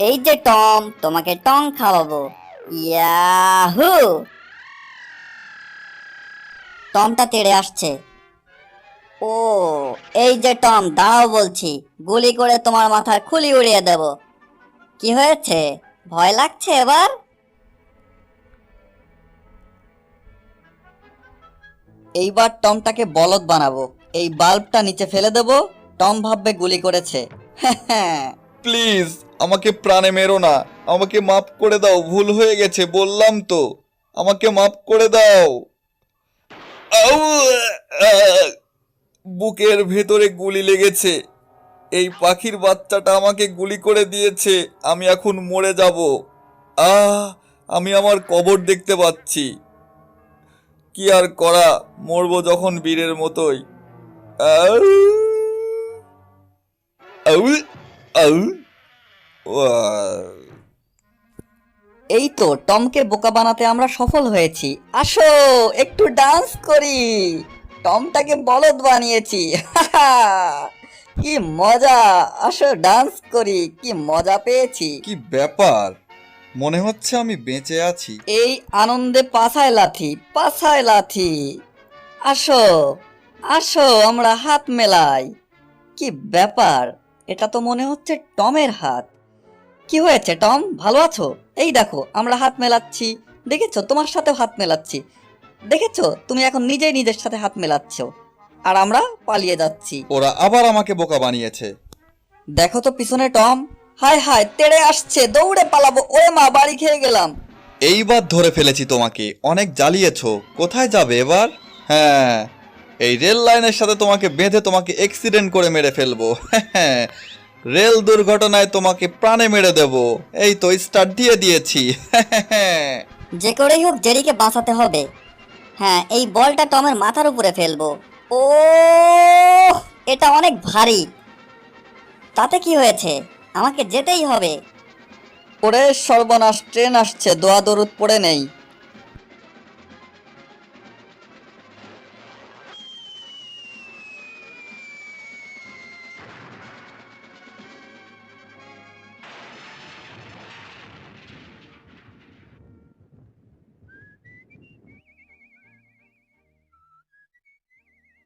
এই যে টম, তোমাকে টং খাওয়াবো। ইয়াহু! টমটা তেড়ে আসছে। ও, এই যে টম, দাঁড়াও বলছি, গুলি করে তোমার মাথার খুলি উড়িয়ে দেব। কি হয়েছে, ভয় লাগছে এবার? এইবার টমটাকে বলদ বানাবো। এই বাল্বটা নিচে ফেলে দেব, টম ভাববে গুলি করেছে। হ্যাঁ। প্লিজ আমাকে প্রাণে মেরো না, আমাকে মাফ করে দাও, ভুল হয়ে গেছে বললাম তো, আমাকে মাফ করে দাও। আউ! আহ! বুকের ভেতরে গুলি লেগেছে। এই পাখির বাচ্চাটা আমাকে গুলি করে দিয়েছে, আমি এখন মরে যাব। আহ! আমি আমার কবর দেখতে পাচ্ছি। কি আর করা, মরবো যখন বীরের মতোই। আউ! আউ! আউ! ওয়াও! এই তো টমকে বোকা বানাতে আমরা সফল হয়েছি। আসো একটু ডান্স করি। টমটাকে বলদ বানিয়েছি। হাহা! কি মজা! আসো ডান্স করি, কি মজা পেয়েছি। কি ব্যাপার, মনে হচ্ছে আমি বেঁচে আছি। এই আনন্দে পাছায় লাথি, পাছায় লাথি। আসো, আসো আমরা হাত মেলাই। কি ব্যাপার, এটা তো মনে হচ্ছে টমের হাত। কি হয়েছে টম, ভালো আছো? এই দেখো আমরা হাত মেলাচ্ছি, দেখেছো? তোমার সাথেও হাত মেলাচ্ছি, দেখেছো? তুমি এখন নিজেই নিজের সাথে হাত মেলাচ্ছ, আর আমরা পালিয়ে যাচ্ছি। ওরা আবার আমাকে বোকা বানিয়েছে। দেখো তো পিছনে টম, হায় হায় তেড়ে আসছে, দৌড়ে পালাবো। ওরে মা, বাড়ি খেয়ে গেলাম। এইবার ধরে ফেলেছি তোমাকে, অনেক জ্বালিয়েছো। কোথায় যাবে এবার? হ্যাঁ, এই রেল লাইনের সাথে তোমাকে বেঁধে তোমাকে অ্যাক্সিডেন্ট করে মেরে ফেলবো। হ্যাঁ, রেল দুর্ঘটনায় তোমাকে প্রাণে মেরে দেব। এই তো স্টার্ট দিয়ে দিয়েছি। হ্যাঁ, যে করেই হোক জেরিকে বাঁচাতে হবে। হ্যাঁ, এই বলটা টমের মাথার উপরে ফেলবো। ও, এটা অনেক ভারী। তাতে কি হয়েছে, আমাকে যেতেই হবে। ওরে সর্বনাশ, ট্রেন আসছে, দোয়া দরুদ পড়ে নেই।